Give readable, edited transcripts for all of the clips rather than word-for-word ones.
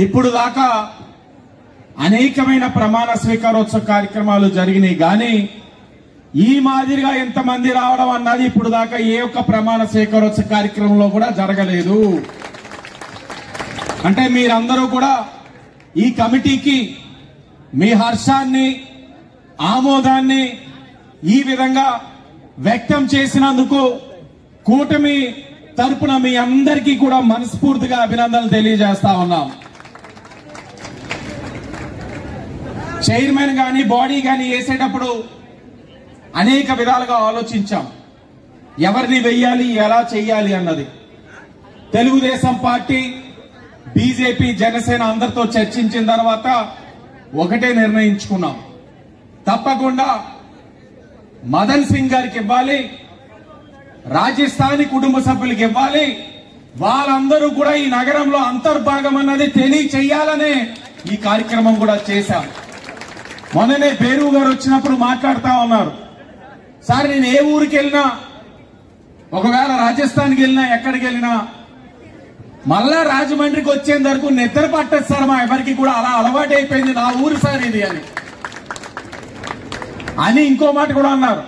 ఇప్పుడు దాకా అనేకమైన ప్రమాణ స్వీకారోత్సవ కార్యక్రమాలు జరిగినాయి కానీ ఈ మాదిరిగా ఎంతమంది రావడం అన్నది ఇప్పుడు దాకా ఏ ఒక్క ప్రమాణ స్వీకారోత్సవ కార్యక్రమంలో కూడా జరగలేదు. అంటే మీరందరూ కూడా ఈ కమిటీకి మీ హర్షాన్ని ఆమోదాన్ని ఈ విధంగా వ్యక్తం చేసినందుకు కూటమి తరపున మీ అందరికీ కూడా మనస్ఫూర్తిగా అభినందనలు తెలియజేస్తా ఉన్నాం. చైర్మన్ గాని బాడీ గాని వేసేటప్పుడు అనేక విధాలుగా ఆలోచించాం. ఎవరిని వెయ్యాలి, ఎలా చెయ్యాలి అన్నది. తెలుగుదేశం పార్టీ, బీజేపీ, జనసేన అందరితో చర్చించిన తర్వాత ఒకటే నిర్ణయించుకున్నాం. తప్పకుండా మదన్ సింగ్ గారికి ఇవ్వాలి, రాజస్థానీ కుటుంబ సభ్యులకు ఇవ్వాలి. వాళ్ళందరూ కూడా ఈ నగరంలో అంతర్భాగం అన్నది తెలియచేయాలనే ఈ కార్యక్రమం కూడా చేశాం. మొన్ననే బేరు గారు వచ్చినప్పుడు మాట్లాడుతా ఉన్నారు, సార్ నేను ఏ ఊరికి వెళ్ళినా, ఒకవేళ రాజస్థాన్కి వెళ్ళినా, ఎక్కడికి వెళ్ళినా మళ్ళా రాజమండ్రికి వచ్చేంత వరకు నిద్ర పట్టదు సార్, మా ఎవరికి కూడా అలా అలవాటు అయిపోయింది, నా ఊరు సార్ ఇది అని ఇంకో మాట కూడా అన్నారు.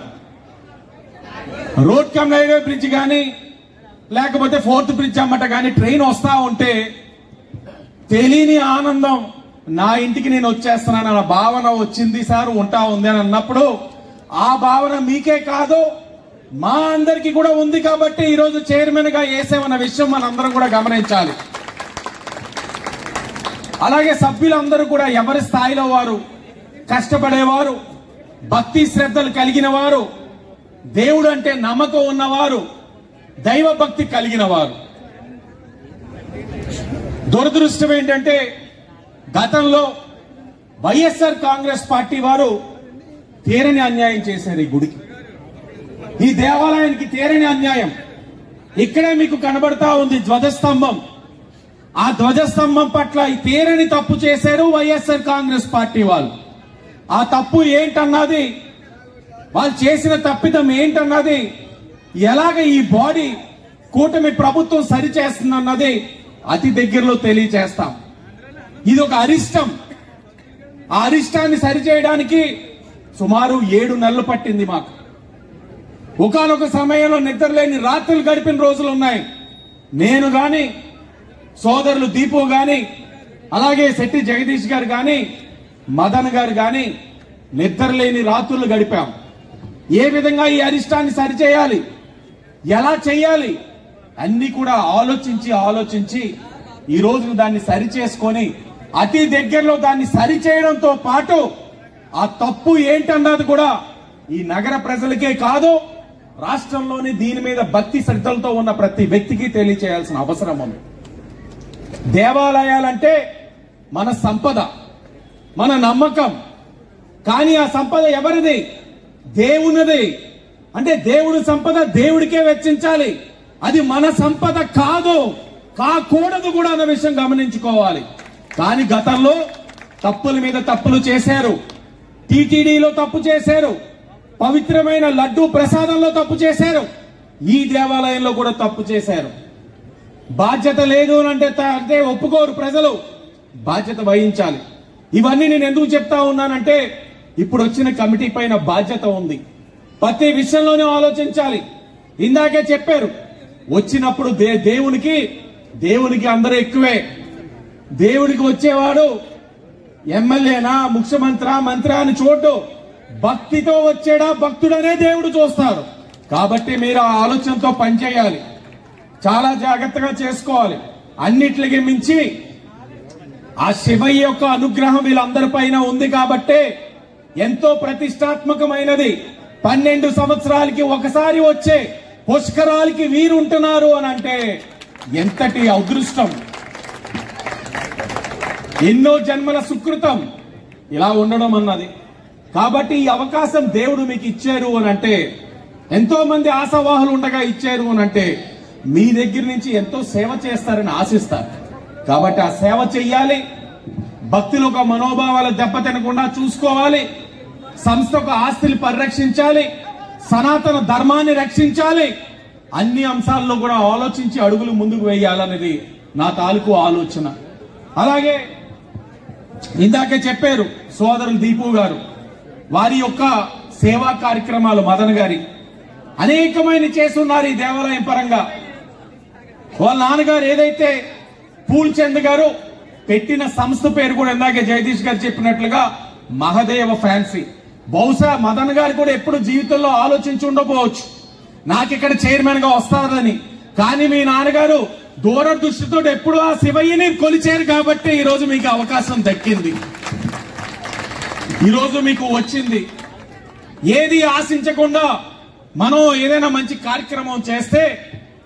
రోడ్ కమ్ హైవే బ్రిడ్జ్ కానీ లేకపోతే 4th బ్రిడ్జ్ అమ్మట కానీ ట్రైన్ వస్తా ఉంటే తెలియని ఆనందం, నా ఇంటికి నేను వచ్చేస్తున్నాను అన్న భావన వచ్చింది సార్, ఉంటా ఉంది అని అన్నప్పుడు ఆ భావన మీకే కాదు మా అందరికీ కూడా ఉంది. కాబట్టి ఈరోజు చైర్మన్ గా వేసామన్న విషయం మనందరం కూడా గమనించాలి. అలాగే సభ్యులందరూ కూడా ఎవరి స్థాయిలో వారు కష్టపడేవారు, భక్తి శ్రద్ధలు కలిగిన వారు, దేవుడు అంటే నమ్మకం ఉన్నవారు, దైవ భక్తి కలిగిన వారు. దురదృష్టం ఏంటంటే గతంలో వైఎస్ఆర్ కాంగ్రెస్ పార్టీ వారు తీరని అన్యాయం చేశారు. ఈ గుడికి, ఈ దేవాలయానికి తీరని అన్యాయం. ఇక్కడే మీకు కనబడతా ఉంది ధ్వజస్తంభం. ఆ ధ్వజస్తంభం పట్ల ఈ తీరని తప్పు చేశారు వైఎస్ఆర్ కాంగ్రెస్ పార్టీ వాళ్ళు. ఆ తప్పు ఏంటన్నది, వాళ్ళు చేసిన తప్పిదం ఏంటన్నది, ఎలాగ ఈ బాడీ కూటమి ప్రభుత్వం సరిచేస్తుందన్నది అతి దగ్గరలో తెలియచేస్తాం. ఇది ఒక అరిష్టం. ఆ అరిష్టాన్ని సరిచేయడానికి సుమారు 7 నెలలు పట్టింది మాకు. ఒకానొక సమయంలో నిద్రలేని రాత్రులు గడిపిన రోజులు ఉన్నాయి. నేను గాని, సోదరులు దీపు గాని, అలాగే శెట్టి జగదీష్ గారు గాని, మదన్ గారు గాని నిద్రలేని రాత్రులు గడిపాం. ఏ విధంగా ఈ అరిష్టాన్ని సరిచేయాలి, ఎలా చేయాలి అన్ని కూడా ఆలోచించి ఈ రోజు దాన్ని సరిచేసుకొని అతి దగ్గరలో దాన్ని సరిచేయడంతో పాటు ఆ తప్పు ఏంటన్నది కూడా ఈ నగర ప్రజలకే కాదు, రాష్ట్రంలోని దీని మీద భక్తి శ్రద్ధలతో ఉన్న ప్రతి వ్యక్తికి తెలియచేయాల్సిన అవసరం ఉంది. దేవాలయాలంటే మన సంపద, మన నమ్మకం. కానీ ఆ సంపద ఎవరిది? దేవునిది. అంటే దేవుడి సంపద దేవుడికే వెచ్చించాలి. అది మన సంపద కాదు, కాకూడదు కూడా అన్న విషయం గమనించుకోవాలి. కానీ గతంలో తప్పుల మీద తప్పులు చేశారు. టీటీడీలో తప్పు చేశారు, పవిత్రమైన లడ్డూ ప్రసాదంలో తప్పు చేశారు, ఈ దేవాలయంలో కూడా తప్పు చేశారు. బాధ్యత లేదు అంటే ఒప్పుకోరు ప్రజలు. బాధ్యత వహించాలి. ఇవన్నీ నేను ఎందుకు చెప్తా ఉన్నానంటే ఇప్పుడు వచ్చిన కమిటీ పైన బాధ్యత ఉంది. ప్రతి విషయంలోనే ఆలోచించాలి. ఇందాకే చెప్పారు, వచ్చినప్పుడు దేవునికి అందరూ ఎక్కువే. దేవుడికి వచ్చేవాడు ఎమ్మెల్యేనా, ముఖ్యమంత్రి, మంత్రి అని చూడ్డు. భక్తితో వచ్చేడా భక్తుడనే దేవుడు చూస్తారు. కాబట్టి మీరు ఆ ఆలోచనతో పనిచేయాలి, చాలా జాగ్రత్తగా చేసుకోవాలి. అన్నిటికి మించి ఆ శివయ్య యొక్క అనుగ్రహం వీళ్ళందరిపైన ఉంది కాబట్టి ఎంతో ప్రతిష్టాత్మకమైనది. 12 సంవత్సరాలకి ఒకసారి వచ్చే పుష్కరాలకి వీరుంటున్నారు అని అంటే ఎంతటి అదృష్టం, ఎన్నో జన్మల సుకృతం ఇలా ఉండడం అన్నది. కాబట్టి ఈ అవకాశం దేవుడు మీకు ఇచ్చారు అని అంటే, ఎంతో మంది ఆశావాహులు ఉండగా ఇచ్చారు అని అంటే మీ దగ్గర నుంచి ఎంతో సేవ చేస్తారని ఆశిస్తారు. కాబట్టి ఆ సేవ చెయ్యాలి, భక్తుల ఒక మనోభావాలు దెబ్బతినకుండా చూసుకోవాలి, సంస్థ ఒక ఆస్తిని పరిరక్షించాలి, సనాతన ధర్మాన్ని రక్షించాలి. అన్ని అంశాల్లో కూడా ఆలోచించి అడుగులు ముందుకు వేయాలనేది నా తాలూకు ఆలోచన. అలాగే ఇందాకే చెప్పారు సోదరులు దీపు గారు, వారి యొక్క సేవా కార్యక్రమాలు మదన్ గారి అనేకమైన చేస్తున్నారు ఈ దేవాలయం పరంగా. వాళ్ళ నాన్నగారు ఏదైతే పూల్ చంద్ గారు పెట్టిన సంస్థ పేరు కూడా ఇందాకే జగదీష్ గారు చెప్పినట్లుగా మహదేవ ఫ్యాన్సీ. బహుశా మదన్ గారు కూడా ఎప్పుడు జీవితంలో ఆలోచించి ఉండకపోవచ్చు నాకు ఇక్కడ చైర్మన్ గా వస్తారని, కానీ మీ నాన్నగారు దూరదృష్టితో ఎప్పుడు ఆ శివయ్యని కొలిచారు కాబట్టి ఈ రోజు మీకు అవకాశం దక్కింది, ఈ రోజు మీకు వచ్చింది. ఏది ఆశించకుండా మనం ఏదైనా మంచి కార్యక్రమం చేస్తే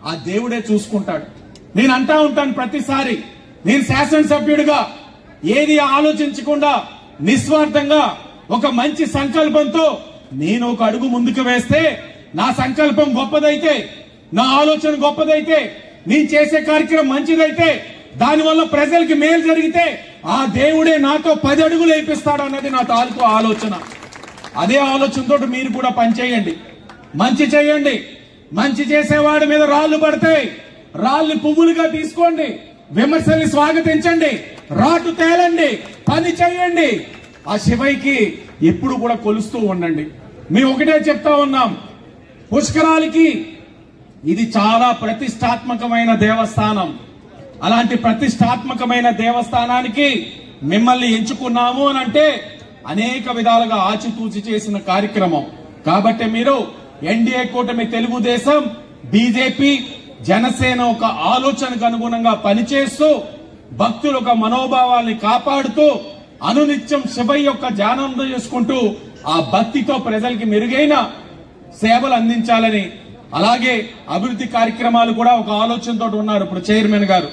ఆ దేవుడే చూసుకుంటాడు. నేను అంటా ఉంటాను ప్రతిసారి, నేను శాసనసభ్యుడిగా ఏది ఆలోచించకుండా నిస్వార్థంగా ఒక మంచి సంకల్పంతో నేను ఒక అడుగు ముందుకు వేస్తే, నా సంకల్పం గొప్పదైతే, నా ఆలోచన గొప్పదైతే, నేను చేసే కార్యక్రమం మంచిదైతే, దానివల్ల ప్రజలకి మేలు జరిగితే ఆ దేవుడే నాతో 10 అడుగులు వేయిస్తాడు అన్నది నా తాలూకు ఆలోచన. అదే ఆలోచనతో మీరు కూడా పనిచేయండి, మంచి చేయండి. మంచి చేసేవాడి మీద రాళ్లు పడతాయి, రాళ్లు పువ్వులుగా తీసుకోండి, విమర్శల్ని స్వాగతించండి, రాటు తేలండి, పని చేయండి. ఆ శివయ్యకి ఎప్పుడు కూడా కొలుస్తూ ఉండండి. మేము ఒకటే చెప్తా ఉన్నాం, పుష్కరాలకి ఇది చాలా ప్రతిష్టాత్మకమైన దేవస్థానం. అలాంటి ప్రతిష్టాత్మకమైన దేవస్థానానికి మిమ్మల్ని ఎంచుకున్నాము అని అంటే అనేక విధాలుగా ఆచితూచి చేసిన కార్యక్రమం. కాబట్టి మీరు ఎన్డీఏ కూటమి, తెలుగుదేశం, బీజేపీ, జనసేన ఒక ఆలోచనకు అనుగుణంగా పనిచేస్తూ భక్తుల యొక్క మనోభావాల్ని కాపాడుతూ అనునిత్యం శివయ్య యొక్క ధ్యానం చేసుకుంటూ ఆ భక్తితో ప్రజలకి మెరుగైన సేవలు అందించాలని, అలాగే అభివృద్ధి కార్యక్రమాలు కూడా ఒక ఆలోచనతో ఉన్నారు ఇప్పుడు చైర్మన్ గారు.